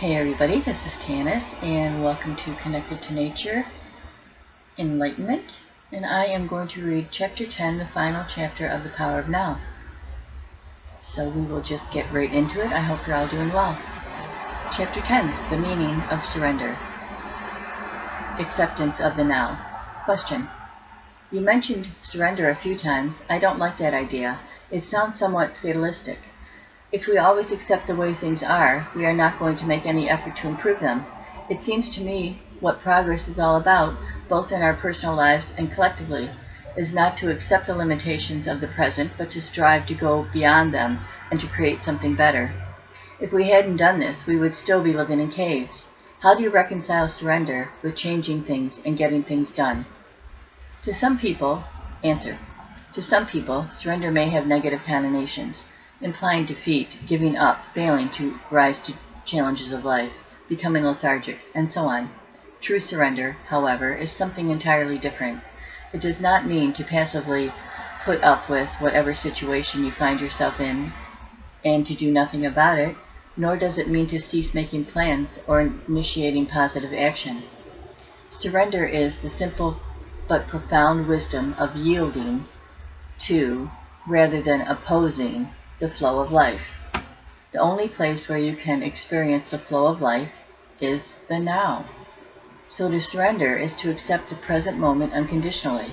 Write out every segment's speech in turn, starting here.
Hey everybody, this is Tanis, and welcome to Connected to Nature Enlightenment. And I am going to read Chapter 10, the final chapter of The Power of Now. So we will just get right into it. I hope you're all doing well. Chapter 10, the meaning of surrender. Acceptance of the now. Question. You mentioned surrender a few times. I don't like that idea. It sounds somewhat fatalistic. If we always accept the way things are, we are not going to make any effort to improve them. It seems to me what progress is all about, both in our personal lives and collectively, is not to accept the limitations of the present, but to strive to go beyond them and to create something better. If we hadn't done this, we would still be living in caves. How do you reconcile surrender with changing things and getting things done? To some people, surrender may have negative connotations, implying defeat, giving up, failing to rise to challenges of life, becoming lethargic, and so on. True surrender, however, is something entirely different. It does not mean to passively put up with whatever situation you find yourself in and to do nothing about it, nor does it mean to cease making plans or initiating positive action. Surrender is the simple but profound wisdom of yielding to, rather than opposing, the flow of life. The only place where you can experience the flow of life is the now. So to surrender is to accept the present moment unconditionally,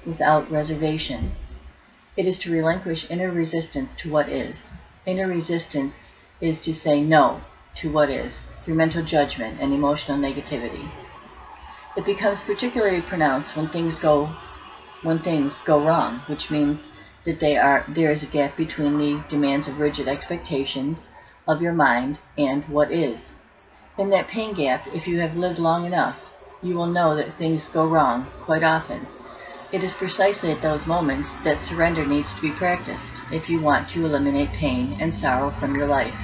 without reservation. It is to relinquish inner resistance to what is. Inner resistance is to say no to what is, through mental judgment and emotional negativity. It becomes particularly pronounced when things go wrong, which means that there is a gap between the demands of rigid expectations of your mind and what is. In that pain gap, if you have lived long enough, you will know that things go wrong quite often. It is precisely at those moments that surrender needs to be practiced if you want to eliminate pain and sorrow from your life.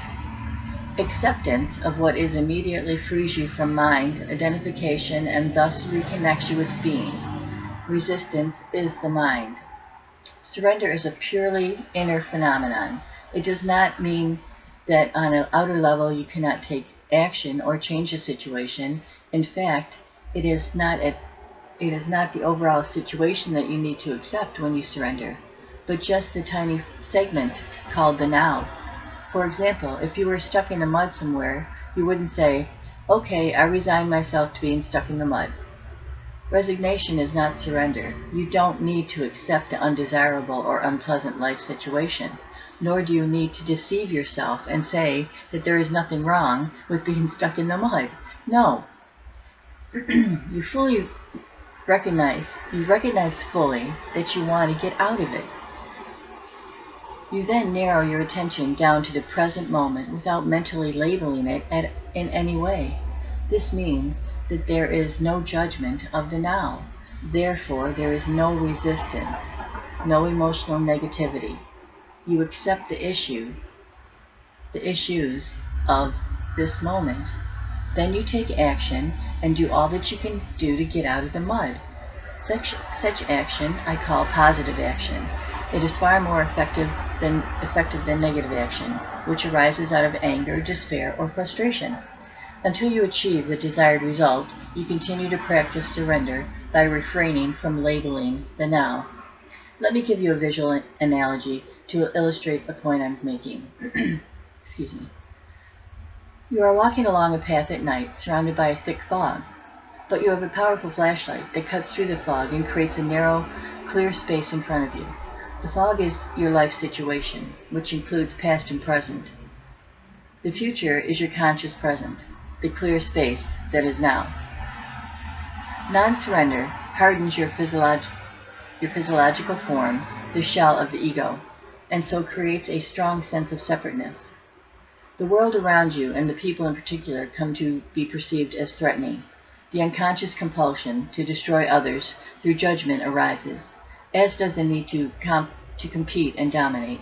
Acceptance of what is immediately frees you from mind identification and thus reconnects you with being. Resistance is the mind. Surrender is a purely inner phenomenon. It does not mean that on an outer level you cannot take action or change a situation. In fact, it is not the overall situation that you need to accept when you surrender, but just the tiny segment called the now. For example, if you were stuck in the mud somewhere, you wouldn't say, "Okay, I resign myself to being stuck in the mud." Resignation is not surrender. You don't need to accept the undesirable or unpleasant life situation, nor do you need to deceive yourself and say that there is nothing wrong with being stuck in the mud. No. You recognize fully that you want to get out of it. You then narrow your attention down to the present moment without mentally labeling it in any way. This means that there is no judgment of the now. Therefore, there is no resistance, no emotional negativity. You accept the issues of this moment. Then you take action and do all that you can do to get out of the mud. Such action I call positive action. It is far more effective than negative action, which arises out of anger, despair, or frustration. Until you achieve the desired result, you continue to practice surrender by refraining from labeling the now. Let me give you a visual analogy to illustrate the point I'm making. Excuse me. You are walking along a path at night, surrounded by a thick fog, but you have a powerful flashlight that cuts through the fog and creates a narrow, clear space in front of you. The fog is your life situation, which includes past and present. The future is your conscious present, the clear space that is now. Non-surrender hardens your physiological form, the shell of the ego, and so creates a strong sense of separateness. The world around you, and the people in particular, come to be perceived as threatening. The unconscious compulsion to destroy others through judgment arises, as does the need to compete and dominate.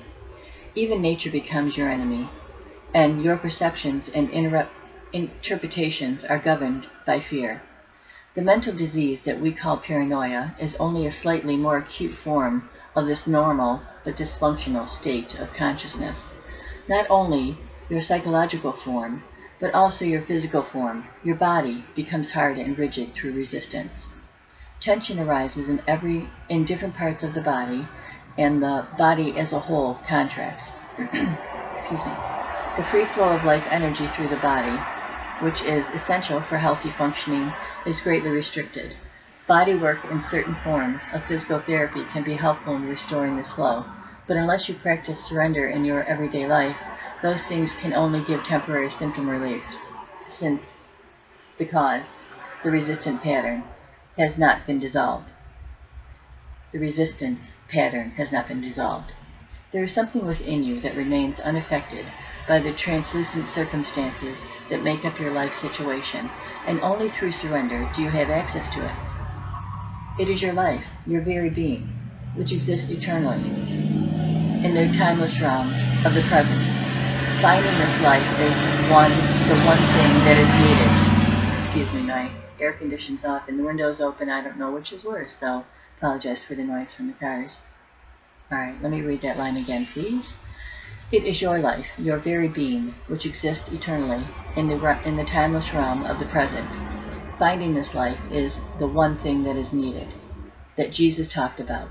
Even nature becomes your enemy, and your perceptions and interpretations are governed by fear. The mental disease that we call paranoia is only a slightly more acute form of this normal but dysfunctional state of consciousness. Not only your psychological form, but also your physical form. Your body becomes hard and rigid through resistance. Tension arises in different parts of the body, and the body as a whole contracts. Excuse me. The free flow of life energy through the body, which is essential for healthy functioning, is greatly restricted. Body work in certain forms of physical therapy can be helpful in restoring this flow, but unless you practice surrender in your everyday life, those things can only give temporary symptom reliefs, because the resistant pattern has not been dissolved. The resistance pattern has not been dissolved. There is something within you that remains unaffected by the translucent circumstances that make up your life situation, and only through surrender do you have access to it. It is your life, your very being, which exists eternally in the timeless realm of the present. Finding this life is the one thing that is needed. Excuse me, my air conditioning's off and the window's open. I don't know which is worse, so apologize for the noise from the cars. Alright, let me read that line again, please. It is your life, your very being, which exists eternally in the timeless realm of the present. Finding this life is the one thing that is needed, that Jesus talked about.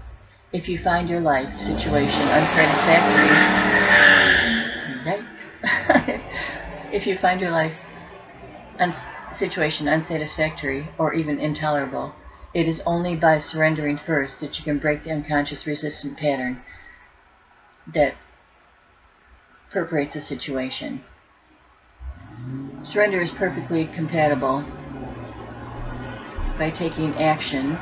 If you find your life situation unsatisfactory, yikes. If you find your life situation unsatisfactory or even intolerable, it is only by surrendering first that you can break the unconscious resistant pattern that perpetrates a situation. Surrender is perfectly compatible by taking action.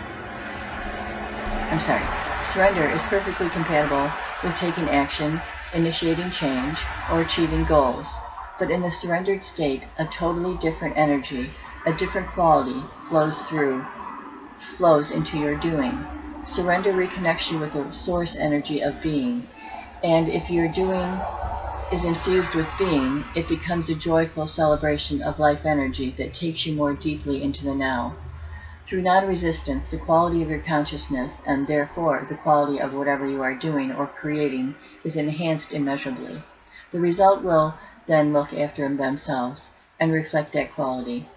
Surrender is perfectly compatible with taking action, initiating change, or achieving goals. But in the surrendered state, a totally different energy, a different quality flows into your doing. Surrender reconnects you with the source energy of being, and if your doing is infused with being, it becomes a joyful celebration of life energy that takes you more deeply into the now. Through non-resistance, the quality of your consciousness, and therefore the quality of whatever you are doing or creating, is enhanced immeasurably. The result will then look after themselves and reflect that quality.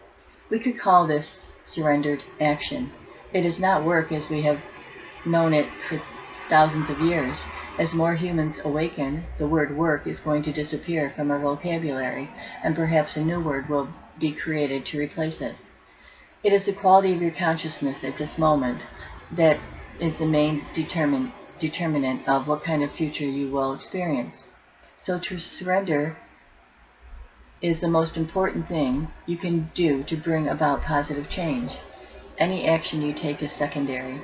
We could call this surrendered action. It is not work as we have known it for thousands of years. As more humans awaken, the word work is going to disappear from our vocabulary, and perhaps a new word will be created to replace it. It is the quality of your consciousness at this moment that is the main determinant of what kind of future you will experience. So to surrender is the most important thing you can do to bring about positive change. Any action you take is secondary.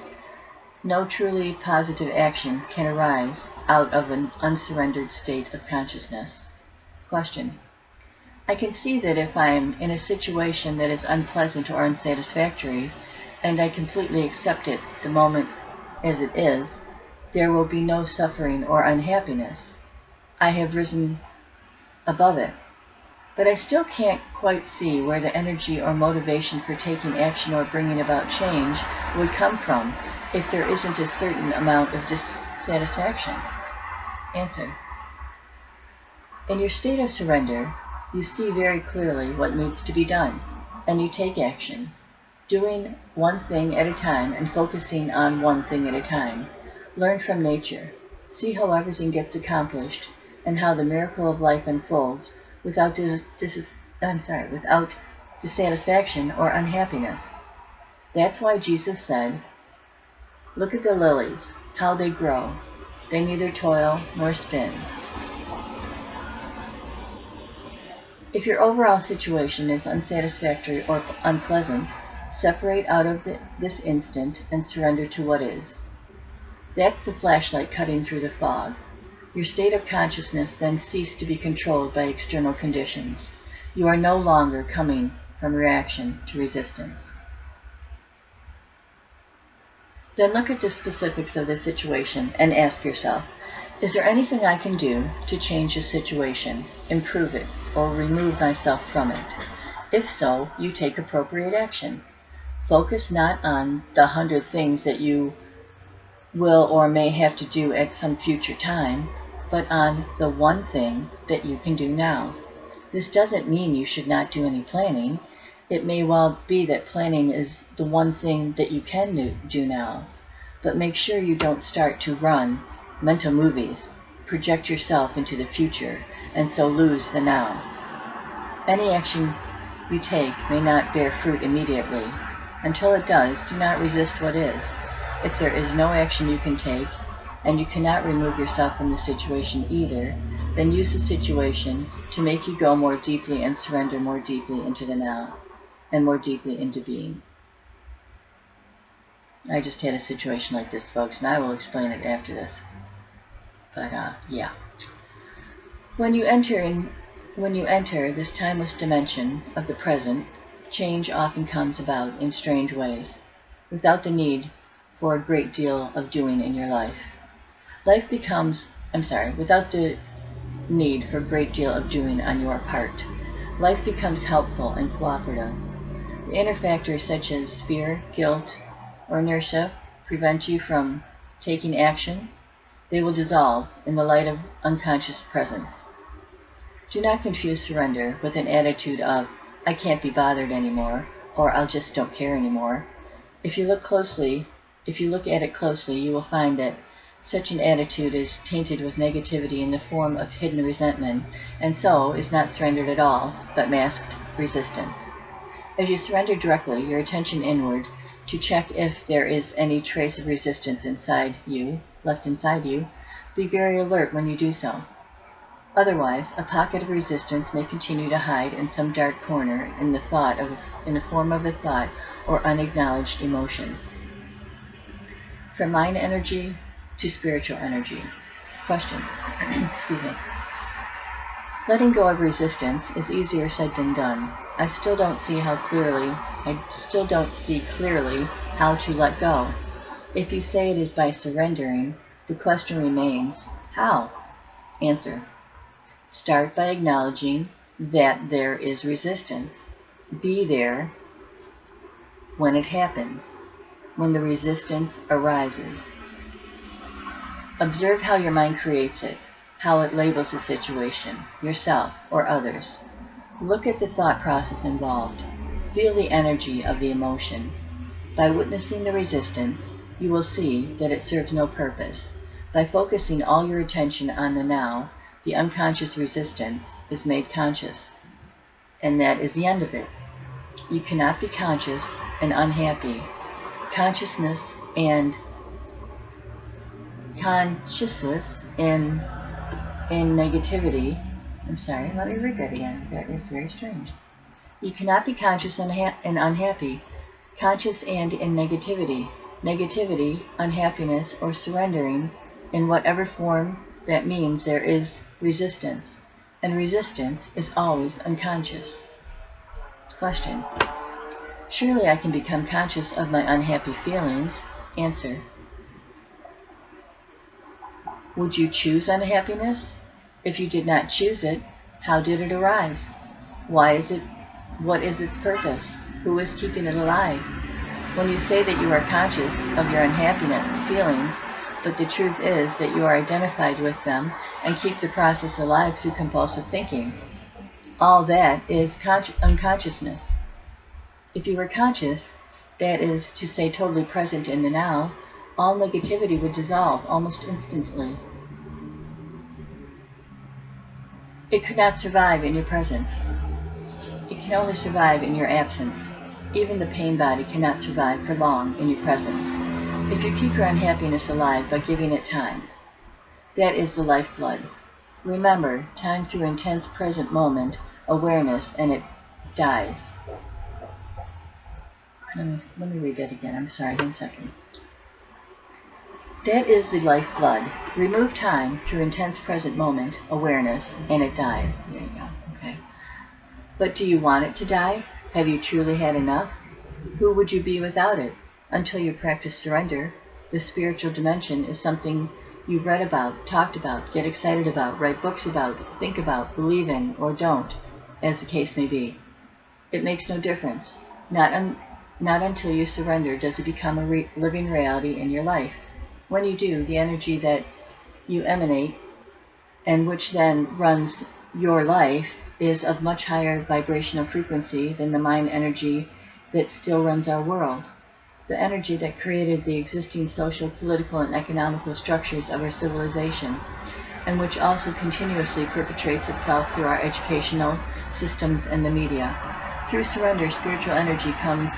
No truly positive action can arise out of an unsurrendered state of consciousness. Question. I can see that if I'm in a situation that is unpleasant or unsatisfactory, and I completely accept it the moment as it is, there will be no suffering or unhappiness. I have risen above it. But I still can't quite see where the energy or motivation for taking action or bringing about change would come from if there isn't a certain amount of dissatisfaction. Answer. In your state of surrender, you see very clearly what needs to be done, and you take action, doing one thing at a time and focusing on one thing at a time. Learn from nature. See how everything gets accomplished and how the miracle of life unfolds without dissatisfaction or unhappiness. That's why Jesus said, "Look at the lilies, how they grow. They neither toil nor spin." If your overall situation is unsatisfactory or unpleasant, separate out of this instant and surrender to what is. That's the flashlight cutting through the fog. Your state of consciousness then ceases to be controlled by external conditions. You are no longer coming from reaction to resistance. Then look at the specifics of the situation and ask yourself, is there anything I can do to change the situation, improve it, or remove myself from it? If so, you take appropriate action. Focus not on the 100 things that you will or may have to do at some future time, but on the one thing that you can do now. This doesn't mean you should not do any planning. It may well be that planning is the one thing that you can do now, but make sure you don't start to run mental movies, project yourself into the future, and so lose the now. Any action you take may not bear fruit immediately. Until it does, do not resist what is. If there is no action you can take, and you cannot remove yourself from the situation either, then use the situation to make you go more deeply and surrender more deeply into the now, and more deeply into being. I just had a situation like this, folks, and I will explain it after this. But, yeah. When you enter this timeless dimension of the present, change often comes about in strange ways, without the need for a great deal of doing in your life. Without the need for a great deal of doing on your part. Life becomes helpful and cooperative. The inner factors such as fear, guilt, or inertia prevent you from taking action. They will dissolve in the light of unconscious presence. Do not confuse surrender with an attitude of, I can't be bothered anymore, or I just don't care anymore. If you look at it closely, you will find that such an attitude is tainted with negativity in the form of hidden resentment, and so is not surrendered at all, but masked resistance. As you surrender directly your attention inward to check if there is any trace of resistance left inside you, be very alert when you do so. Otherwise, a pocket of resistance may continue to hide in some dark corner in the form of a thought or unacknowledged emotion. From mind energy to spiritual energy. Question. Excuse me. Letting go of resistance is easier said than done. I still don't see clearly how to let go. If you say it is by surrendering, the question remains, how? Answer. Start by acknowledging that there is resistance. Be there when it happens, when the resistance arises. Observe how your mind creates it, how it labels the situation, yourself, or others. Look at the thought process involved. Feel the energy of the emotion. By witnessing the resistance, you will see that it serves no purpose. By focusing all your attention on the now, the unconscious resistance is made conscious. And that is the end of it. You cannot be conscious and unhappy. Consciousness in negativity. I'm sorry, let me read that again. That is very strange. You cannot be conscious and unhappy. Conscious and in negativity. Negativity, unhappiness, or surrendering, in whatever form that means, there is resistance. And resistance is always unconscious. Question. Surely I can become conscious of my unhappy feelings. Answer. Would you choose unhappiness? If you did not choose it, how did it arise? Why is it? What is its purpose? Who is keeping it alive? When you say that you are conscious of your unhappiness feelings, but the truth is that you are identified with them and keep the process alive through compulsive thinking, all that is unconsciousness. If you were conscious, that is to say totally present in the now, all negativity would dissolve almost instantly. It could not survive in your presence. It can only survive in your absence. Even the pain body cannot survive for long in your presence. If you keep your unhappiness alive by giving it time, that is the lifeblood. Remember, time through intense present moment awareness, and it dies. Let me read that again. I'm sorry, 1 second. That is the lifeblood. Remove time through intense present moment awareness, and it dies. There you go. Okay. But do you want it to die? Have you truly had enough? Who would you be without it? Until you practice surrender, the spiritual dimension is something you've read about, talked about, get excited about, write books about, think about, believe in, or don't, as the case may be. It makes no difference. Not until you surrender does it become a living reality in your life. When you do, the energy that you emanate, and which then runs your life, is of much higher vibrational frequency than the mind energy that still runs our world. The energy that created the existing social, political, and economical structures of our civilization, and which also continuously perpetrates itself through our educational systems and the media. Through surrender, spiritual energy comes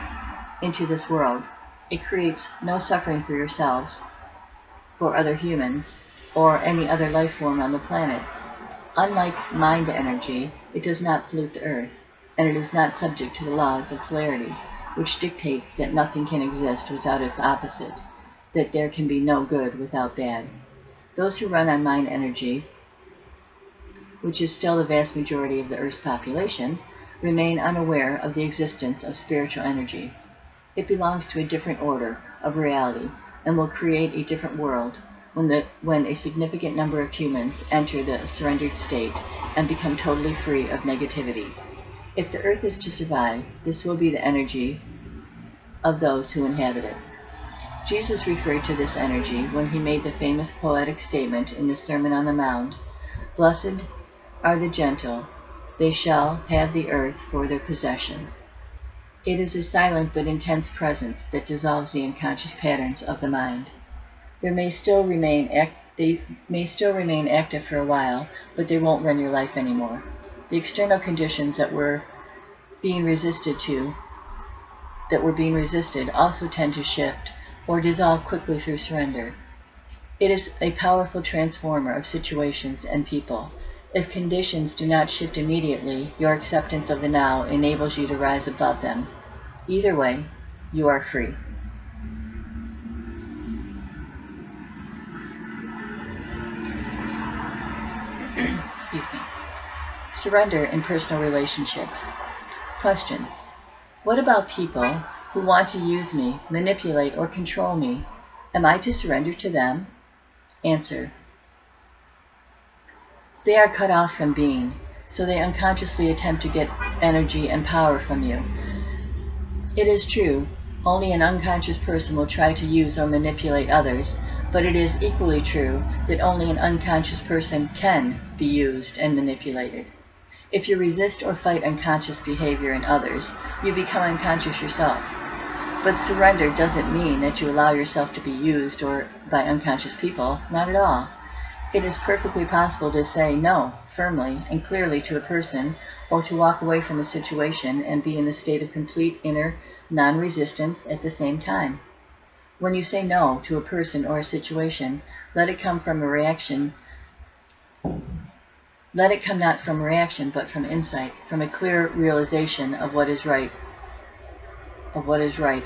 into this world. It creates no suffering for yourselves, for other humans, or any other life form on the planet. Unlike mind energy, it does not pollute the earth, and it is not subject to the laws of polarities, which dictates that nothing can exist without its opposite, that there can be no good without bad. Those who run on mind energy, which is still the vast majority of the Earth's population, remain unaware of the existence of spiritual energy. It belongs to a different order of reality and will create a different world when a significant number of humans enter the surrendered state and become totally free of negativity. If the Earth is to survive, this will be the energy of those who inhabit it. Jesus referred to this energy when he made the famous poetic statement in the Sermon on the Mount, "Blessed are the gentle, they shall have the earth for their possession." It is a silent but intense presence that dissolves the unconscious patterns of the mind. They may still remain active for a while, but they won't run your life anymore. The external conditions that were being resisted also tend to shift or dissolve quickly through surrender. It is a powerful transformer of situations and people. If conditions do not shift immediately, your acceptance of the now enables you to rise above them. Either way, you are free. Excuse me. Surrender in personal relationships. Question: what about people who want to use me, manipulate, or control me? Am I to surrender to them? Answer: they are cut off from being, so they unconsciously attempt to get energy and power from you. It is true, only an unconscious person will try to use or manipulate others, but it is equally true that only an unconscious person can be used and manipulated. If you resist or fight unconscious behavior in others, you become unconscious yourself. But surrender doesn't mean that you allow yourself to be used by unconscious people, not at all. It is perfectly possible to say no firmly and clearly to a person, or to walk away from a situation and be in a state of complete inner non-resistance at the same time. When you say no to a person or a situation, let it come not from reaction, but from insight, from a clear realization of what is right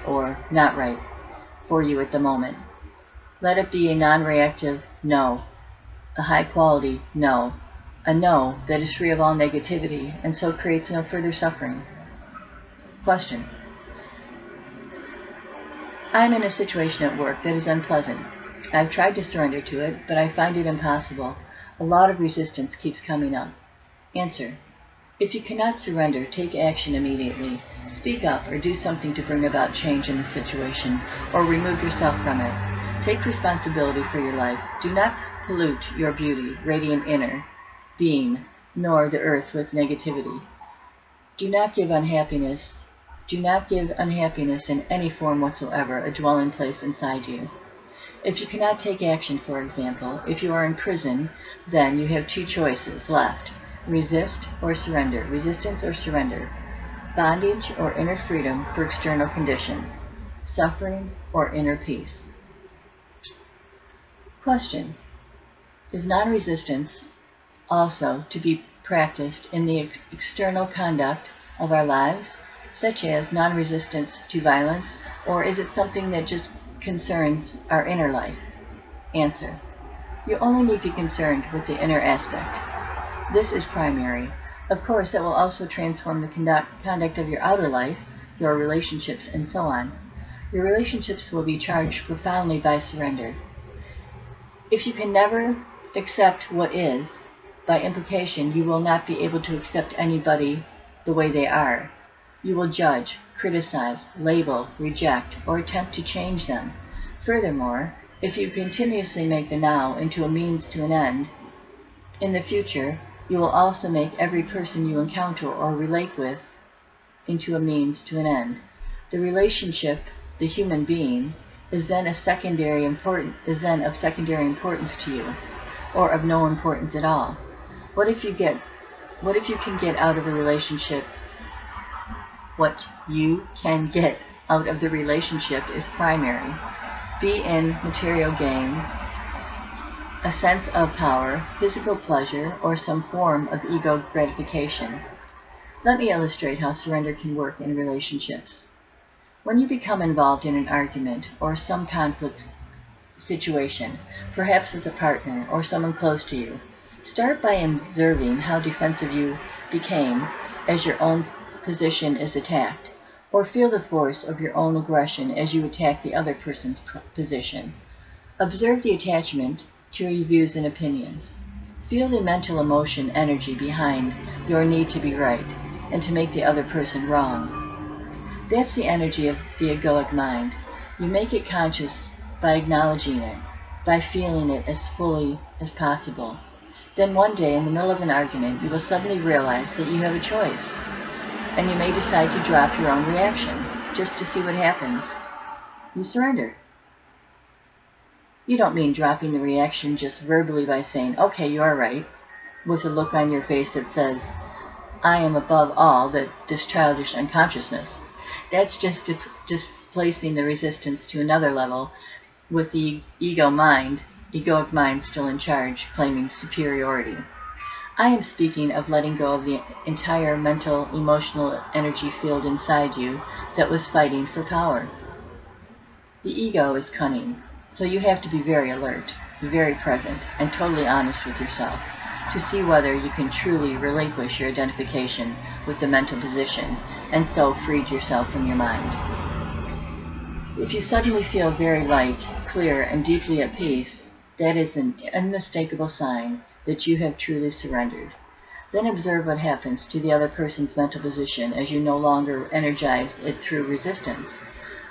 or not right for you at the moment. Let it be a non-reactive no, a high-quality no, a no that is free of all negativity and so creates no further suffering. Question: I am in a situation at work that is unpleasant. I have tried to surrender to it, but I find it impossible. A lot of resistance keeps coming up. Answer: if you cannot surrender, take action immediately. Speak up or do something to bring about change in the situation, or remove yourself from it. Take responsibility for your life. Do not pollute your beauty, radiant inner being, nor the earth with negativity. Do not give unhappiness in any form whatsoever a dwelling place inside you. If you cannot take action, for example, if you are in prison, then you have two choices left: resist or surrender, resistance or surrender, bondage or inner freedom for external conditions, suffering or inner peace. Question: is non-resistance also to be practiced in the external conduct of our lives, such as non-resistance to violence, or is it something that just concerns our inner life? Answer: you only need to be concerned with the inner aspect. This is primary. Of course, it will also transform the conduct of your outer life, your relationships, and so on. Your relationships will be charged profoundly by surrender. If you can never accept what is, by implication, you will not be able to accept anybody the way they are. You will judge, criticize, label, reject, or attempt to change them. Furthermore, if you continuously make the now into a means to an end, in the future, You will also make every person you encounter or relate with into a means to an end. The relationship, the human being, is then of secondary importance to you, or of no importance at all. What if you can get out of a relationship? What you can get out of the relationship is primary, be in material gain, a sense of power, physical pleasure, or some form of ego gratification. Let me illustrate how surrender can work in relationships. When you become involved in an argument or some conflict situation, perhaps with a partner or someone close to you, start by observing how defensive you became as your own position is attacked, or feel the force of your own aggression as you attack the other person's position. Observe the attachment to your views and opinions. Feel the mental emotion energy behind your need to be right and to make the other person wrong. That's the energy of the egoic mind. You make it conscious by acknowledging it, by feeling it as fully as possible. Then one day, in the middle of an argument, you will suddenly realize that you have a choice, and you may decide to drop your own reaction, just to see what happens. You surrender. You don't mean dropping the reaction just verbally by saying, okay, you are right, with a look on your face that says, I am above all this childish unconsciousness. That's just placing the resistance to another level with the egoic mind still in charge, claiming superiority. I am speaking of letting go of the entire mental, emotional energy field inside you that was fighting for power. The ego is cunning, so you have to be very alert, very present, and totally honest with yourself to see whether you can truly relinquish your identification with the mental position and so freed yourself from your mind. If you suddenly feel very light, clear, and deeply at peace, that is an unmistakable sign that you have truly surrendered. Then observe what happens to the other person's mental position as you no longer energize it through resistance.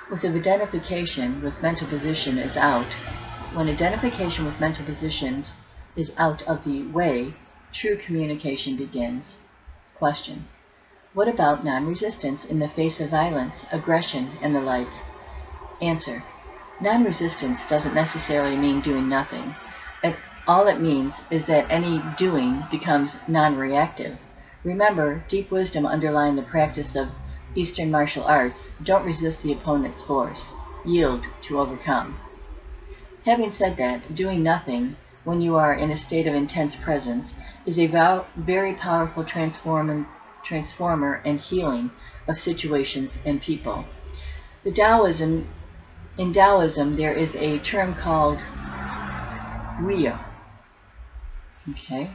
When identification with mental position is out of the way, true communication begins. Question: what about non-resistance in the face of violence, aggression, and the like? Answer: non-resistance doesn't necessarily mean doing nothing. All it means is that any doing becomes non-reactive. Remember, deep wisdom underlying the practice of Eastern martial arts: don't resist the opponent's force. Yield to overcome. Having said that, doing nothing when you are in a state of intense presence is a very powerful transformer and healing of situations and people. In Taoism, there is a term called Wei. Okay,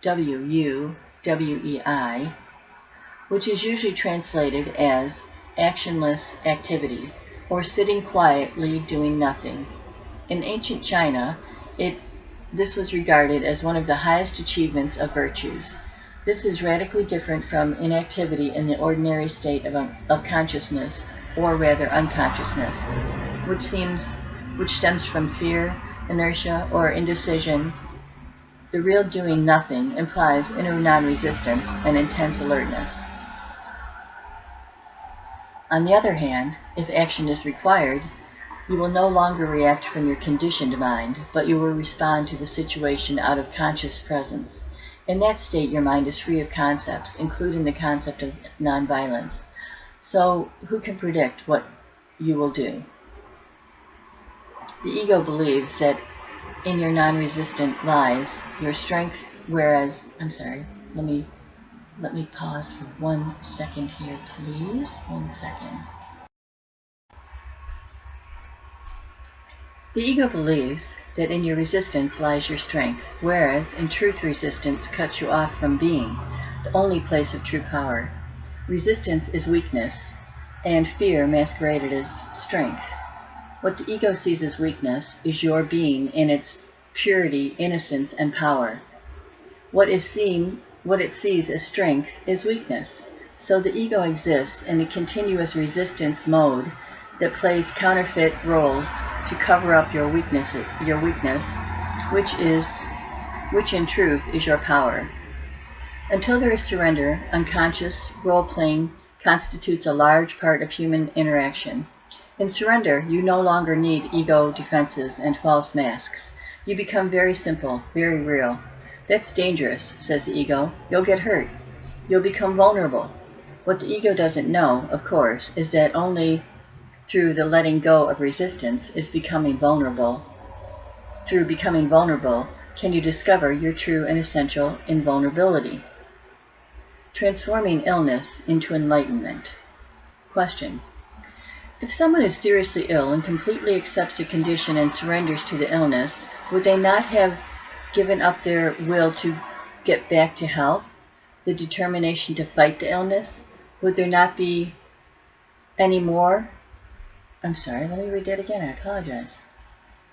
W-U-W-E-I, which is usually translated as actionless activity, or sitting quietly doing nothing. In ancient China, this was regarded as one of the highest achievements of virtues. This is radically different from inactivity in the ordinary state of consciousness, or rather unconsciousness, which stems from fear, inertia, or indecision. The real doing nothing implies inner non-resistance and intense alertness. On the other hand, if action is required, you will no longer react from your conditioned mind, but you will respond to the situation out of conscious presence. In that state, your mind is free of concepts, including the concept of nonviolence. So, who can predict what you will do? The ego believes that in your non-resistant lies your strength, whereas, let me pause for 1 second here, please. 1 second. The ego believes that in your resistance lies your strength, whereas in truth resistance cuts you off from being, the only place of true power. Resistance is weakness, and fear masqueraded as strength. What the ego sees as weakness is your being in its purity, innocence, and power. What it sees as strength is weakness. So the ego exists in a continuous resistance mode that plays counterfeit roles to cover up your weakness, which is which in truth is your power. Until there is surrender, unconscious role-playing constitutes a large part of human interaction. In surrender, you no longer need ego defenses and false masks. You become very simple, very real. That's dangerous, says the ego. You'll get hurt. You'll become vulnerable. What the ego doesn't know, of course, is that only through the letting go of resistance is becoming vulnerable. Through becoming vulnerable, can you discover your true and essential invulnerability. Transforming illness into enlightenment. Question. If someone is seriously ill and completely accepts the condition and surrenders to the illness, would they not have given up their will to get back to health, the determination to fight the illness? Would there not be any more? I'm sorry, let me read that again, I apologize.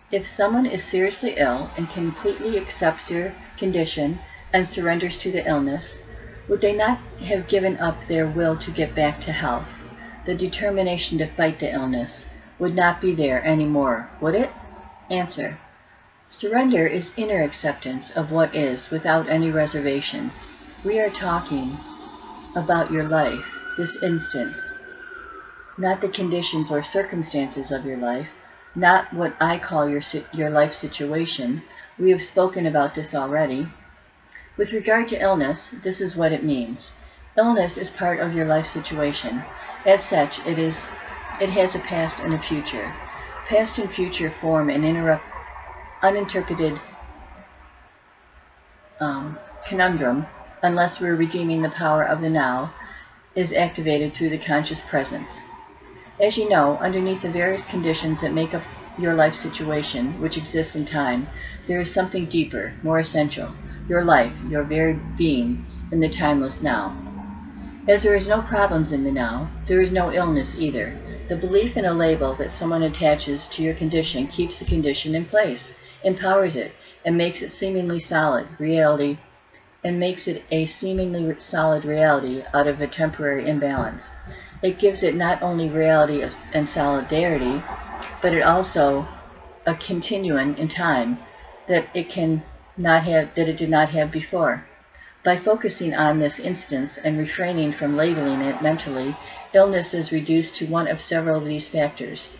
If someone is seriously ill and completely accepts their condition and surrenders to the illness, would they not have given up their will to get back to health? The determination to fight the illness would not be there anymore, would it? Answer. Surrender is inner acceptance of what is without any reservations. We are talking about your life, this instant, not the conditions or circumstances of your life, not what I call your life situation. We have spoken about this already. With regard to illness, this is what it means. Illness is part of your life situation. As such, it has a past and a future. Past and future form an uninterpreted conundrum, unless we're redeeming the power of the now, is activated through the conscious presence. As you know, underneath the various conditions that make up your life situation, which exists in time, there is something deeper, more essential, your life, your very being, in the timeless now. As there is no problems in the now, there is no illness either. The belief in a label that someone attaches to your condition keeps the condition in place, empowers it, and makes it seemingly solid reality, out of a temporary imbalance. It gives it not only reality and solidarity, but it also a continuum in time that it did not have before. By focusing on this instance and refraining from labeling it mentally, illness is reduced to one of several of these factors: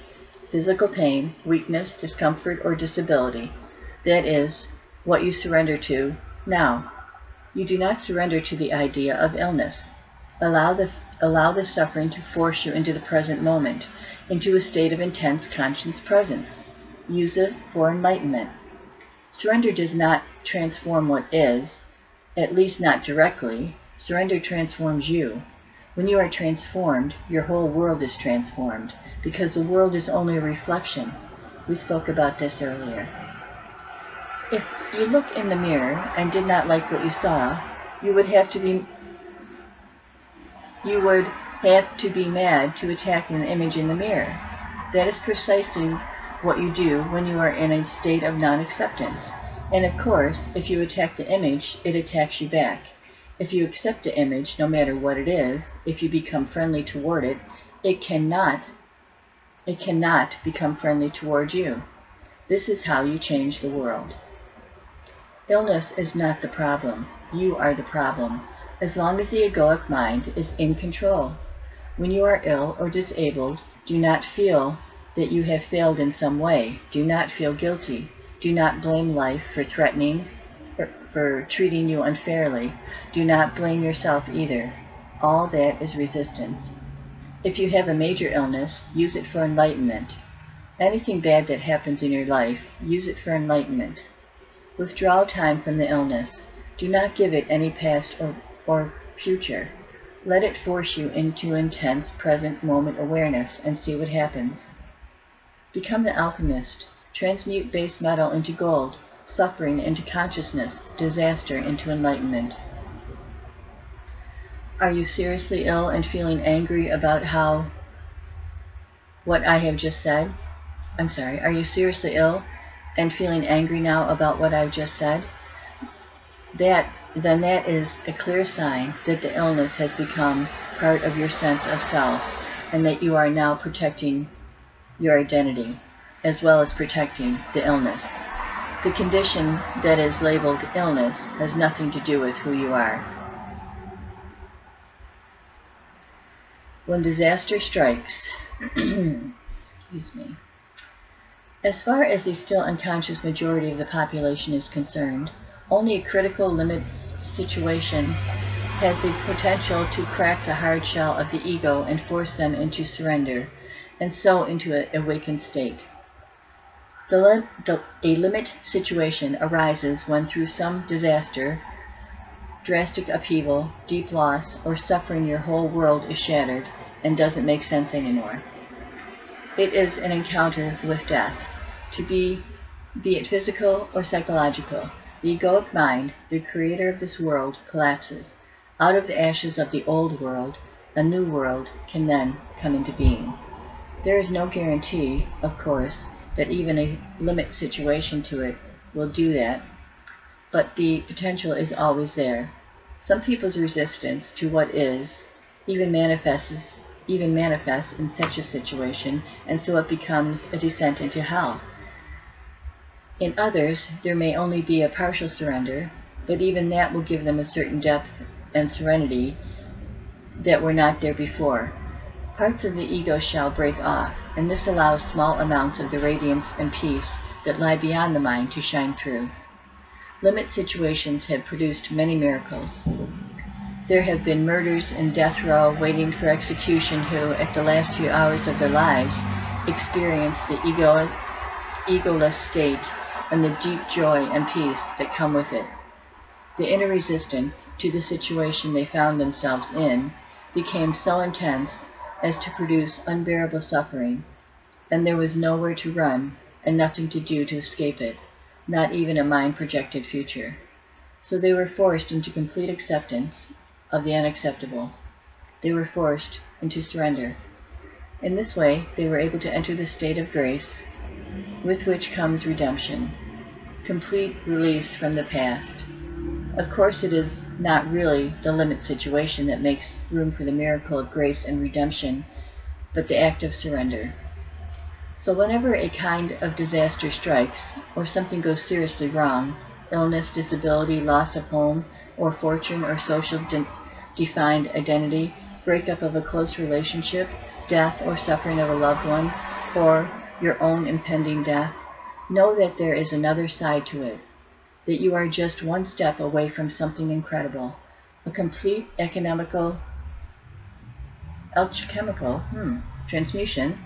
physical pain, weakness, discomfort, or disability. That is what you surrender to now. You do not surrender to the idea of illness. Allow the suffering to force you into the present moment, into a state of intense conscious presence. Use it for enlightenment. Surrender does not transform what is, at least not directly. Surrender transforms you. When you are transformed, your whole world is transformed, because the world is only a reflection. We spoke about this earlier. If you look in the mirror and did not like what you saw, you would have to be mad to attack an image in the mirror. That is precisely what you do when you are in a state of non-acceptance. And of course, if you attack the image, it attacks you back. If you accept the image, no matter what it is, if you become friendly toward it, it cannot become friendly toward you. This is how you change the world. Illness is not the problem. You are the problem, as long as the egoic mind is in control. When you are ill or disabled, do not feel that you have failed in some way. Do not feel guilty. Do not blame life for treating you unfairly. Do not blame yourself either. All that is resistance. If you have a major illness, use it for enlightenment. Anything bad that happens in your life, use it for enlightenment. Withdraw time from the illness. Do not give it any past or future. Let it force you into intense present moment awareness and see what happens. Become the alchemist. Transmute base metal into gold, suffering into consciousness, disaster into enlightenment. Are you seriously ill and feeling angry about what I have just said? Are you seriously ill and feeling angry now about what I've just said? Then that is a clear sign that the illness has become part of your sense of self, and that you are now protecting your identity, as well as protecting the illness. The condition that is labeled illness has nothing to do with who you are. When disaster strikes, excuse me. As far as the still unconscious majority of the population is concerned, only a critical limit situation has the potential to crack the hard shell of the ego and force them into surrender, and so into an awakened state. A limit situation arises when through some disaster, drastic upheaval, deep loss, or suffering your whole world is shattered and doesn't make sense anymore. It is an encounter with death, be it physical or psychological. The egoic mind, the creator of this world, collapses. Out of the ashes of the old world, a new world can then come into being. There is no guarantee, of course, that even a limit situation to it will do that, but the potential is always there. Some people's resistance to what is even manifests in such a situation, and so it becomes a descent into hell. In others, there may only be a partial surrender, but even that will give them a certain depth and serenity that were not there before. Parts of the ego shall break off, and this allows small amounts of the radiance and peace that lie beyond the mind to shine through. Limit situations have produced many miracles. There have been murderers in death row waiting for execution who, at the last few hours of their lives, experience the egoless state and the deep joy and peace that come with it. The inner resistance to the situation they found themselves in became so intense as to produce unbearable suffering, and there was nowhere to run and nothing to do to escape it, not even a mind-projected future. So they were forced into complete acceptance of the unacceptable. They were forced into surrender. In this way, they were able to enter the state of grace, with which comes redemption, complete release from the past. Of course, it is not really the limit situation that makes room for the miracle of grace and redemption, but the act of surrender. So whenever a kind of disaster strikes, or something goes seriously wrong, illness, disability, loss of home or fortune or social defined identity, breakup of a close relationship, death or suffering of a loved one, or your own impending death, know that there is another side to it, that you are just one step away from something incredible, a complete alchemical transmutation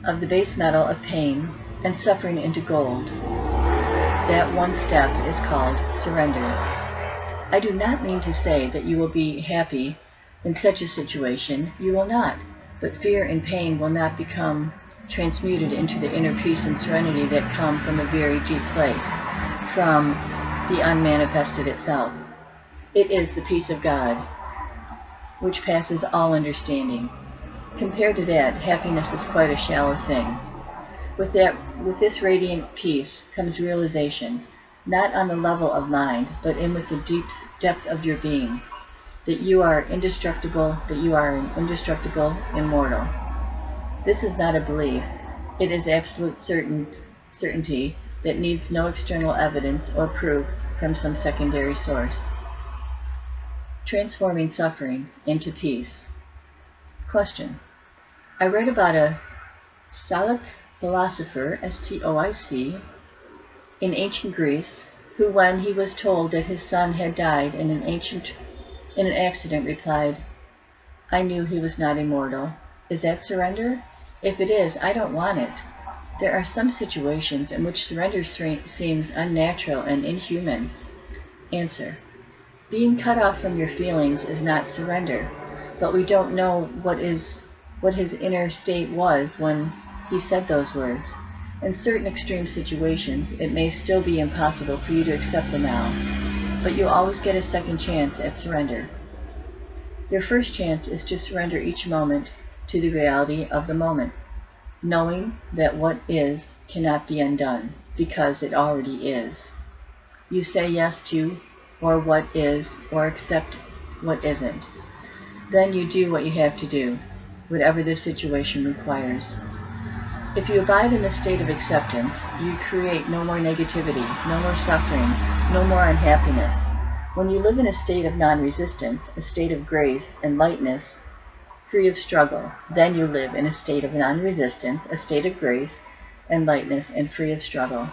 of the base metal of pain and suffering into gold. That one step is called surrender. I do not mean to say that you will be happy in such a situation. You will not, but fear and pain will not become transmuted into the inner peace and serenity that come from a very deep place, from the unmanifested itself. It is the peace of God, which passes all understanding. Compared to that, happiness is quite a shallow thing. With this radiant peace comes realization, not on the level of mind, but in with the deep depth of your being, that you are indestructible, immortal. This is not a belief. It is absolute certainty that needs no external evidence or proof from some secondary source. Transforming suffering into peace. Question. I read about a Stoic philosopher, Stoic, in ancient Greece, who, when he was told that his son had died in an accident, replied, "I knew he was not immortal." Is that surrender? If it is, I don't want it. There are some situations in which surrender seems unnatural and inhuman. Answer. Being cut off from your feelings is not surrender, but we don't know what his inner state was when he said those words. In certain extreme situations, it may still be impossible for you to accept the now, but you always get a second chance at surrender. Your first chance is to surrender each moment to the reality of the moment, knowing that what is cannot be undone, because it already is. You say yes to, or what is, or accept what isn't. Then you do what you have to do, whatever the situation requires. If you abide in the state of acceptance, you create no more negativity, no more suffering, no more unhappiness. When you live in a state of non-resistance, a state of grace and lightness, free of struggle, then you live in a state of non-resistance, a state of grace and lightness, and free of struggle.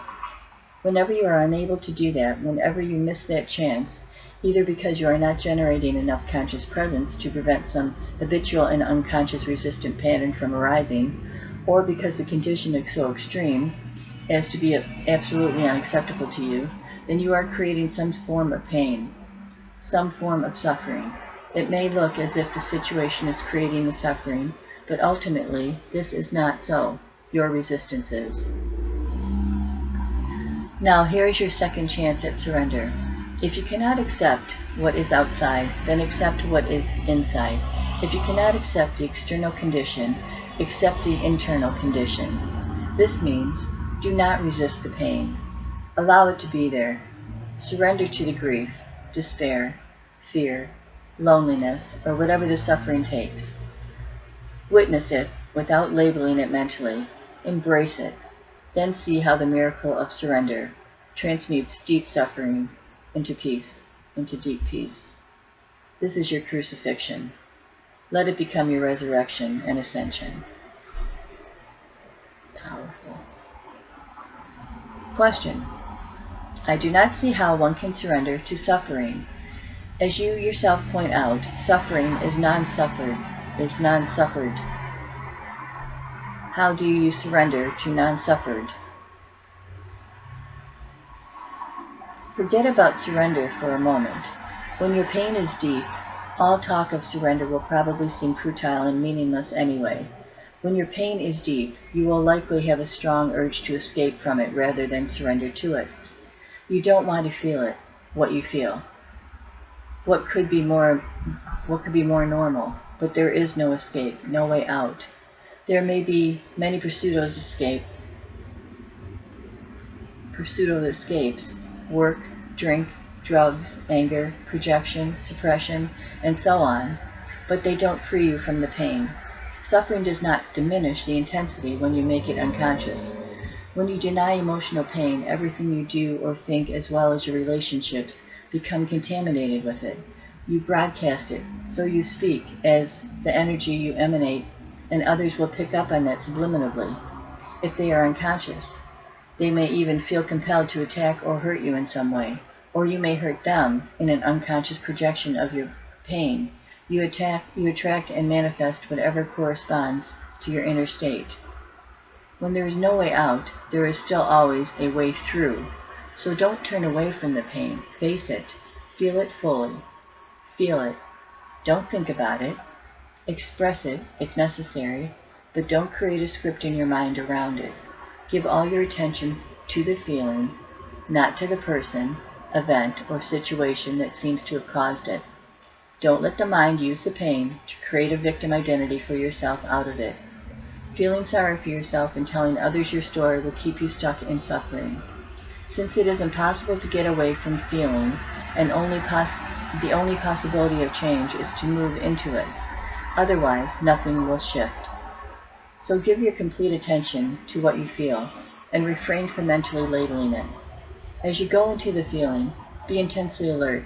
Whenever you are unable to do that, whenever you miss that chance, either because you are not generating enough conscious presence to prevent some habitual and unconscious resistant pattern from arising, or because the condition is so extreme as to be absolutely unacceptable to you, then you are creating some form of pain, some form of suffering. It may look as if the situation is creating the suffering, but ultimately this is not so. Your resistance is. Now here is your second chance at surrender. If you cannot accept what is outside, then accept what is inside. If you cannot accept the external condition, accept the internal condition. This means do not resist the pain. Allow it to be there. Surrender to the grief, despair, fear, loneliness, or whatever the suffering takes. Witness it without labeling it mentally. Embrace it. Then see how the miracle of surrender transmutes deep suffering into peace, into deep peace. This is your crucifixion. Let it become your resurrection and ascension. Powerful. Question. I do not see how one can surrender to suffering. As you yourself point out, suffering is non-suffered. How do you surrender to non-suffered? Forget about surrender for a moment. When your pain is deep, all talk of surrender will probably seem futile and meaningless anyway. When your pain is deep, you will likely have a strong urge to escape from it rather than surrender to it. You don't want to feel it, what you feel. What could be more normal? But there is no escape, no way out. There may be many pseudo escapes: work, drink, drugs, anger, projection, suppression, and so on, but they don't free you from the pain. Suffering does not diminish the intensity when you make it unconscious. When you deny emotional pain, everything you do or think, as well as your relationships, become contaminated with it. You broadcast it, so you speak, as the energy you emanate, and others will pick up on that subliminally. If they are unconscious, they may even feel compelled to attack or hurt you in some way, or you may hurt them in an unconscious projection of your pain. You attract and manifest whatever corresponds to your inner state. When there is no way out, there is still always a way through. So don't turn away from the pain. Face it. Feel it fully. Feel it. Don't think about it. Express it, if necessary, but don't create a script in your mind around it. Give all your attention to the feeling, not to the person, event, or situation that seems to have caused it. Don't let the mind use the pain to create a victim identity for yourself out of it. Feeling sorry for yourself and telling others your story will keep you stuck in suffering. Since it is impossible to get away from feeling, and the only possibility of change is to move into it. Otherwise, nothing will shift. So give your complete attention to what you feel, and refrain from mentally labeling it. As you go into the feeling, be intensely alert.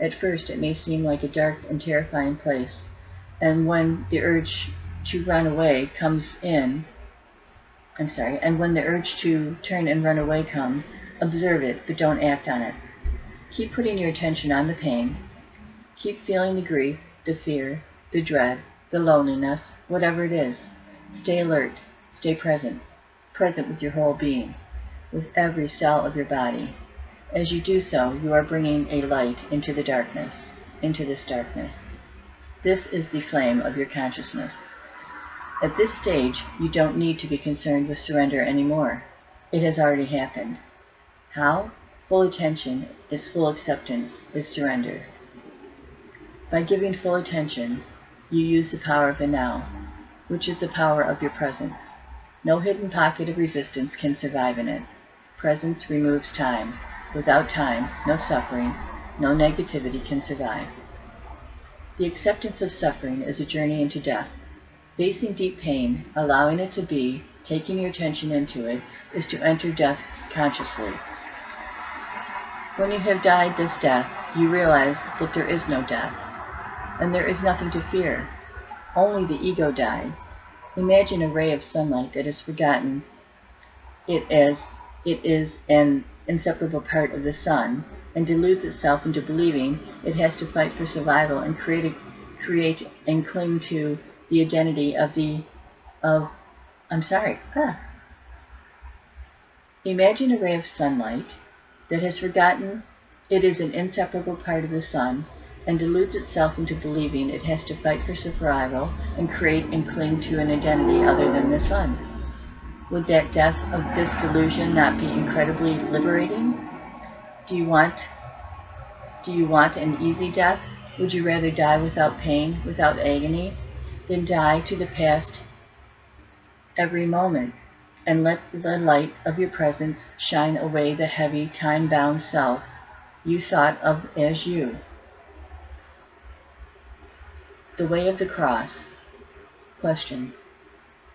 At first, it may seem like a dark and terrifying place, and when the urge to run away comes, observe it, but don't act on it. Keep putting your attention on the pain. Keep feeling the grief, the fear, the dread, the loneliness, whatever it is. Stay alert, stay present with your whole being, with every cell of your body. As you do so, you are bringing a light into the darkness, into this darkness. This is the flame of your consciousness. At this stage, you don't need to be concerned with surrender anymore. It has already happened. How? Full attention is full acceptance, is surrender. By giving full attention, you use the power of the now, which is the power of your presence. No hidden pocket of resistance can survive in it. Presence removes time. Without time, no suffering, no negativity can survive. The acceptance of suffering is a journey into death. Facing deep pain, allowing it to be, taking your attention into it, is to enter death consciously. When you have died this death, you realize that there is no death, and there is nothing to fear. Only the ego dies. Imagine a ray of sunlight that has forgotten it is an inseparable part of the sun, and deludes itself into believing it has to fight for survival and create and cling to the identity Imagine a ray of sunlight that has forgotten it is an inseparable part of the sun and deludes itself into believing it has to fight for survival and create and cling to an identity other than the sun. Would that death of this delusion not be incredibly liberating? Do you want an easy death? Would you rather die without pain, without agony, than die to the past every moment, and let the light of your presence shine away the heavy, time-bound self you thought of as you? The Way of the Cross. Question.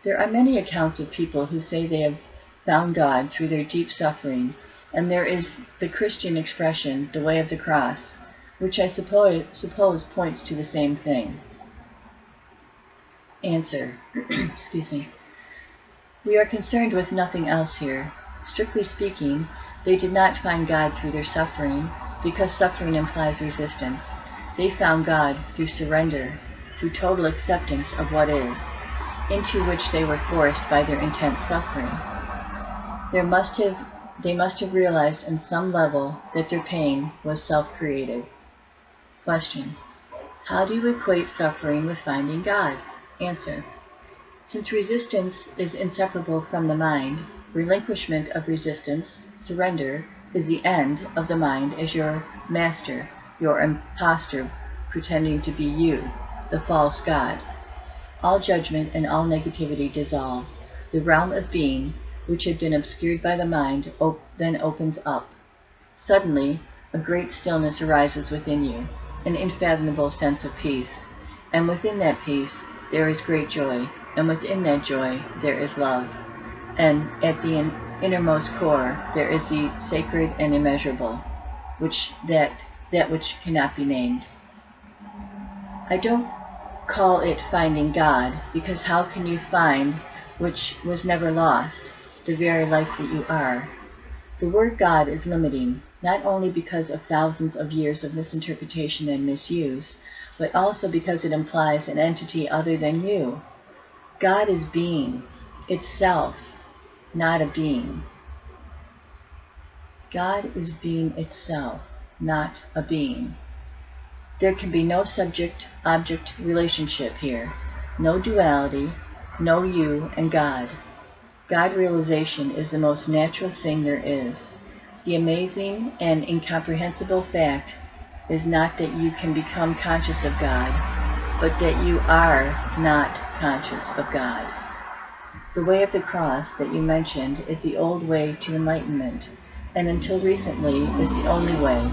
There are many accounts of people who say they have found God through their deep suffering, and there is the Christian expression, the Way of the Cross, which I suppose points to the same thing. Answer. Excuse me. We are concerned with nothing else here. Strictly speaking, they did not find God through their suffering, because suffering implies resistance. They found God through surrender, through total acceptance of what is, into which they were forced by their intense suffering. They must have realized on some level that their pain was self-created. Question. How do you equate suffering with finding God? Answer. Since resistance is inseparable from the mind, relinquishment of resistance, surrender, is the end of the mind as your master, your impostor pretending to be you, the false God. All judgment and all negativity dissolve. The realm of being, which had been obscured by the mind, then opens up. Suddenly, a great stillness arises within you, an unfathomable sense of peace. And within that peace, there is great joy, and within that joy, there is love. And at the innermost core, there is the sacred and immeasurable, that which cannot be named. I don't call it finding God, because how can you find which was never lost, the very life that you are? The word God is limiting, not only because of thousands of years of misinterpretation and misuse, but also because it implies an entity other than you. God is being, itself, not a being. God is being itself, not a being. There can be no subject-object relationship here, no duality, no you and God. God realization is the most natural thing there is. The amazing and incomprehensible fact is not that you can become conscious of God, but that you are not conscious of God. The way of the cross that you mentioned is the old way to enlightenment, and until recently is the only way.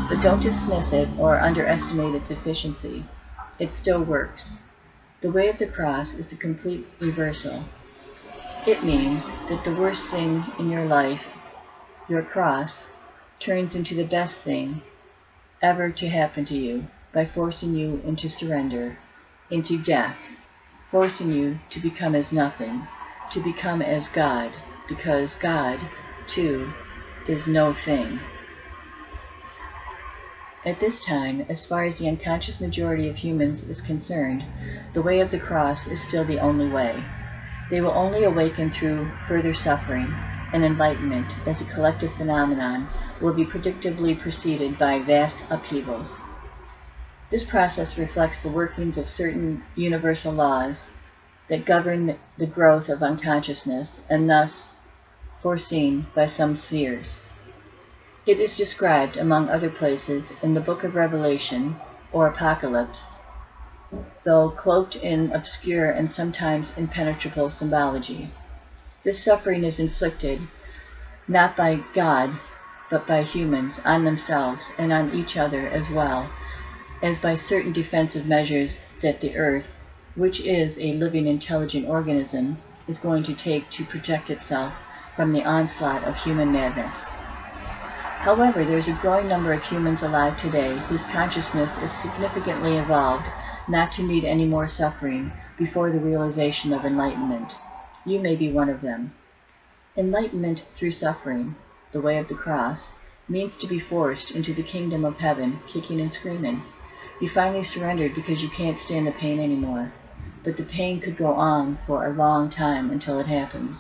But don't dismiss it or underestimate its efficiency. It still works. The way of the cross is a complete reversal. It means that the worst thing in your life, your cross, turns into the best thing ever to happen to you by forcing you into surrender, into death, forcing you to become as nothing, to become as God, because God, too, is no thing. At this time, as far as the unconscious majority of humans is concerned, the way of the cross is still the only way. They will only awaken through further suffering, and enlightenment, as a collective phenomenon, will be predictably preceded by vast upheavals. This process reflects the workings of certain universal laws that govern the growth of unconsciousness, and thus foreseen by some seers. It is described, among other places, in the Book of Revelation, or Apocalypse, though cloaked in obscure and sometimes impenetrable symbology. This suffering is inflicted not by God, but by humans, on themselves and on each other, as well as by certain defensive measures that the earth, which is a living intelligent organism, is going to take to protect itself from the onslaught of human madness. However, there is a growing number of humans alive today whose consciousness is significantly evolved not to need any more suffering before the realization of enlightenment. You may be one of them. Enlightenment through suffering, the way of the cross, means to be forced into the kingdom of heaven, kicking and screaming. You finally surrendered because you can't stand the pain anymore, but the pain could go on for a long time until it happens.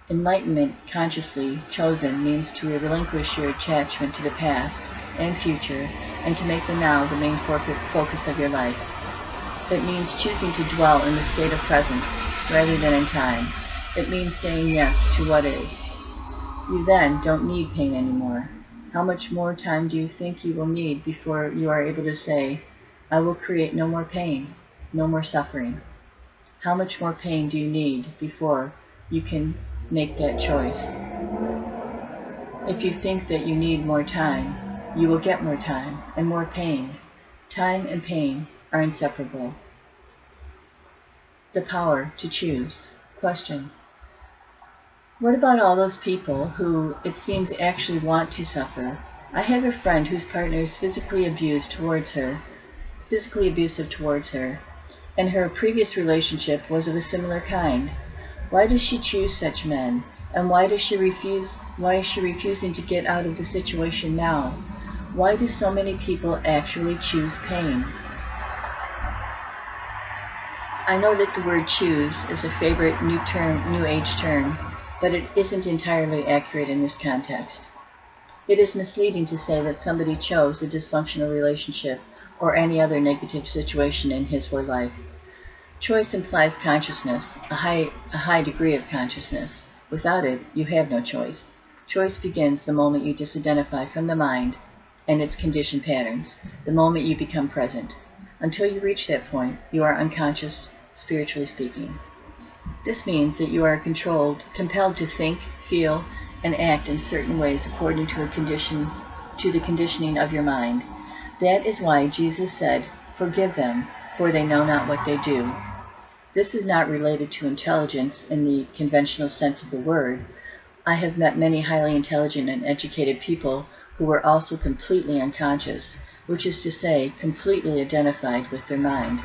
Enlightenment, consciously chosen, means to relinquish your attachment to the past and future and to make the now the main focus of your life. It means choosing to dwell in the state of presence rather than in time. It means saying yes to what is. You then don't need pain anymore. How much more time do you think you will need before you are able to say, I will create no more pain, no more suffering? How much more pain do you need before you can make that choice? If you think that you need more time, you will get more time and more pain. Time and pain are inseparable. The power to choose. Question. What about all those people who, it seems, actually want to suffer? I have a friend whose partner is physically abusive towards her, and her previous relationship was of a similar kind. Why does she choose such men? And why is she refusing to get out of the situation now? Why do so many people actually choose pain? I know that the word choose is a favorite New Age term, but it isn't entirely accurate in this context. It is misleading to say that somebody chose a dysfunctional relationship or any other negative situation in his or her life. Choice implies consciousness, a high degree of consciousness. Without it, you have no choice. Choice begins the moment you disidentify from the mind and its conditioned patterns, the moment you become present. Until you reach that point, you are unconscious, spiritually speaking. This means that you are compelled to think, feel, and act in certain ways according to the conditioning of your mind. That is why Jesus said, "Forgive them, for they know not what they do." This is not related to intelligence in the conventional sense of the word. I have met many highly intelligent and educated people who were also completely unconscious, which is to say, completely identified with their mind.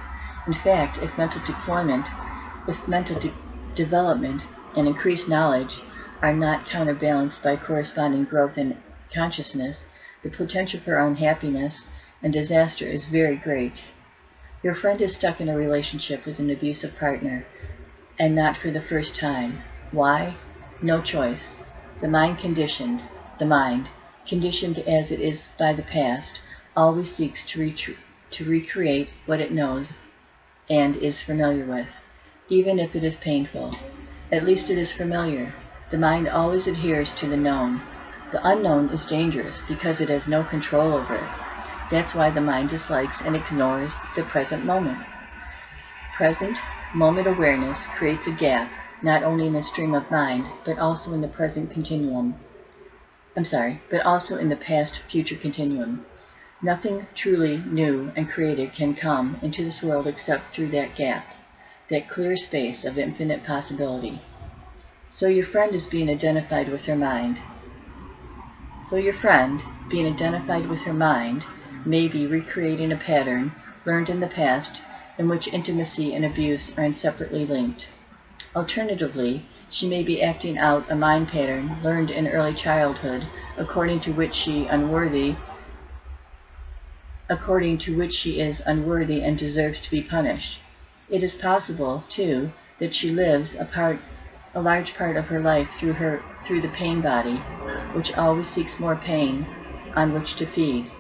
In fact, if mental development and increased knowledge are not counterbalanced by corresponding growth in consciousness, the potential for unhappiness and disaster is very great. Your friend is stuck in a relationship with an abusive partner, and not for the first time. Why? No choice. The mind, conditioned as it is by the past, always seeks to recreate what it knows and is familiar with, even if it is painful. At least it is familiar. The mind always adheres to the known. The unknown is dangerous because it has no control over it. That's why the mind dislikes and ignores the present moment. Present moment awareness creates a gap, not only in the stream of mind, but also in the past-future continuum. Nothing truly new and created can come into this world except through that gap, that clear space of infinite possibility. So your friend is being identified with her mind. May be recreating a pattern learned in the past in which intimacy and abuse are inseparably linked. Alternatively, she may be acting out a mind pattern learned in early childhood according to which she is unworthy and deserves to be punished. It is possible, too, that she lives a large part of her life through the pain body, which always seeks more pain on which to feed.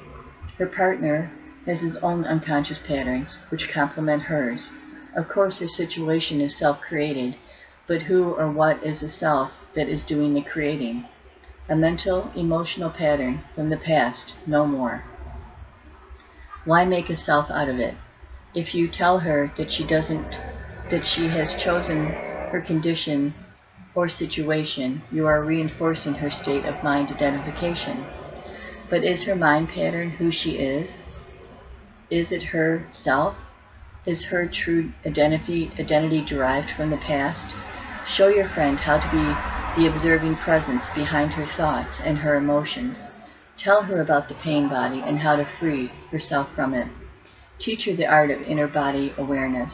Her partner has his own unconscious patterns, which complement hers. Of course, her situation is self-created, but who or what is the self that is doing the creating? A mental, emotional pattern from the past, no more. Why make a self out of it? If you tell her that she has chosen her condition or situation, you are reinforcing her state of mind identification. But is her mind pattern who she is? Is it her self? Is her true identity derived from the past? Show your friend how to be the observing presence behind her thoughts and her emotions. Tell her about the pain body and how to free herself from it. Teach her the art of inner body awareness.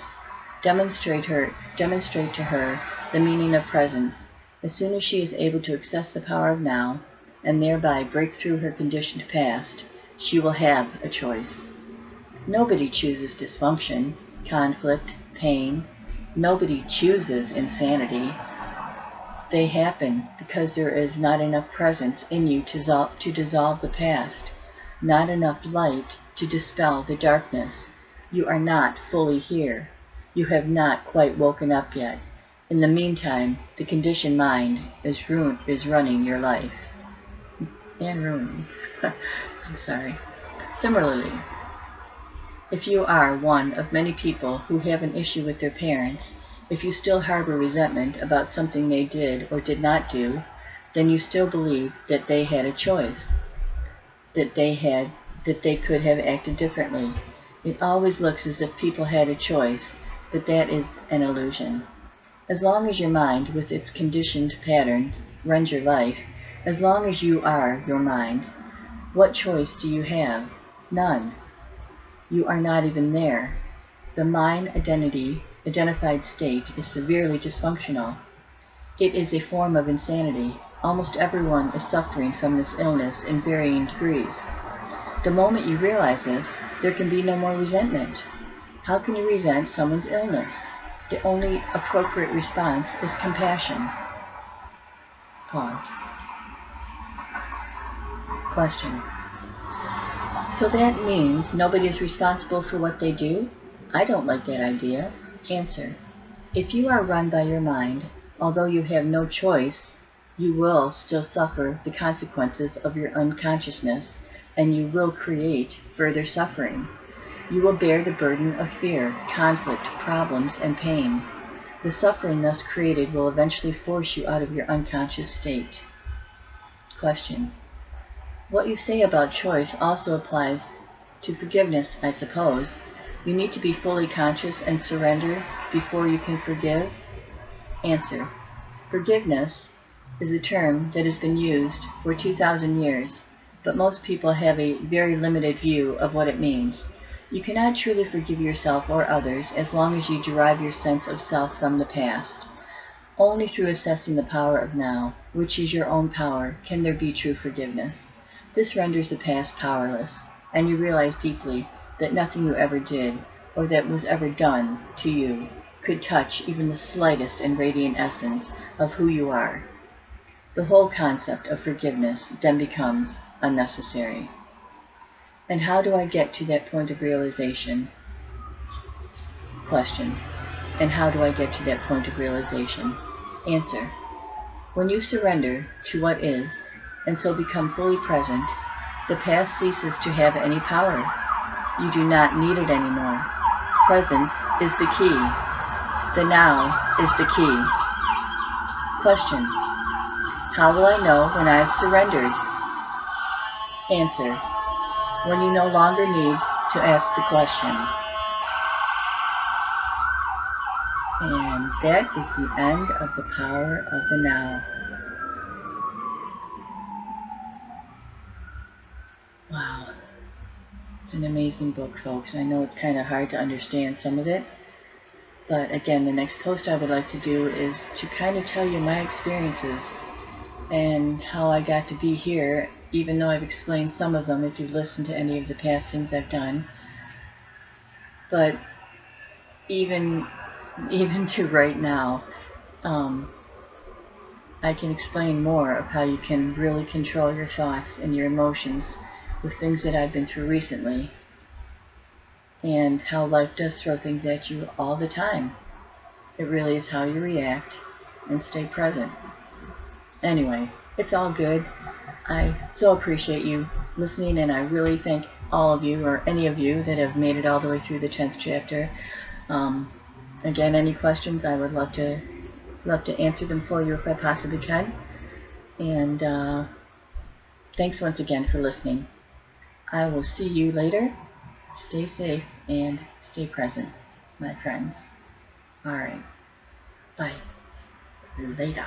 Demonstrate to her the meaning of presence. As soon as she is able to access the power of now, and thereby break through her conditioned past, she will have a choice. Nobody chooses dysfunction, conflict, pain. Nobody chooses insanity. They happen because there is not enough presence in you to dissolve the past, not enough light to dispel the darkness. You are not fully here. You have not quite woken up yet. In the meantime, the conditioned mind is running your life. And ruining. I'm sorry. Similarly, if you are one of many people who have an issue with their parents, if you still harbor resentment about something they did or did not do, then you still believe that they had a choice, that they could have acted differently. It always looks as if people had a choice, but that is an illusion. As long as your mind, with its conditioned pattern, runs your life, as long as you are your mind, what choice do you have? None. You are not even there. The mind identified state is severely dysfunctional. It is a form of insanity. Almost everyone is suffering from this illness in varying degrees. The moment you realize this, there can be no more resentment. How can you resent someone's illness? The only appropriate response is compassion. Pause. Question. So that means nobody is responsible for what they do? I don't like that idea. Answer. If you are run by your mind, although you have no choice, you will still suffer the consequences of your unconsciousness, and you will create further suffering. You will bear the burden of fear, conflict, problems, and pain. The suffering thus created will eventually force you out of your unconscious state. Question. What you say about choice also applies to forgiveness, I suppose. You need to be fully conscious and surrender before you can forgive? Answer. Forgiveness is a term that has been used for 2,000 years, but most people have a very limited view of what it means. You cannot truly forgive yourself or others as long as you derive your sense of self from the past. Only through assessing the power of now, which is your own power, can there be true forgiveness. This renders the past powerless, and you realize deeply that nothing you ever did, or that was ever done to you, could touch even the slightest and radiant essence of who you are. The whole concept of forgiveness then becomes unnecessary. And how do I get to that point of realization? Question. And how do I get to that point of realization? Answer. When you surrender to what is, and so become fully present, the past ceases to have any power. You do not need it anymore. Presence is the key. The now is the key. Question. How will I know when I have surrendered? Answer. When you no longer need to ask the question. And that is the end of The Power of the Now. Wow. It's an amazing book, folks. I know it's kind of hard to understand some of it. But again, the next post I would like to do is to kind of tell you my experiences and how I got to be here, even though I've explained some of them if you've listened to any of the past things I've done. But even to right now, I can explain more of how you can really control your thoughts and your emotions with things that I've been through recently, and how life does throw things at you all the time. It really is how you react and stay present. Anyway, it's all good. I so appreciate you listening, and I really thank all of you, or any of you that have made it all the way through the 10th chapter. Again, any questions, I would love to answer them for you if I possibly can. And thanks once again for listening. I will see you later. Stay safe and stay present, my friends. All right. Bye. later.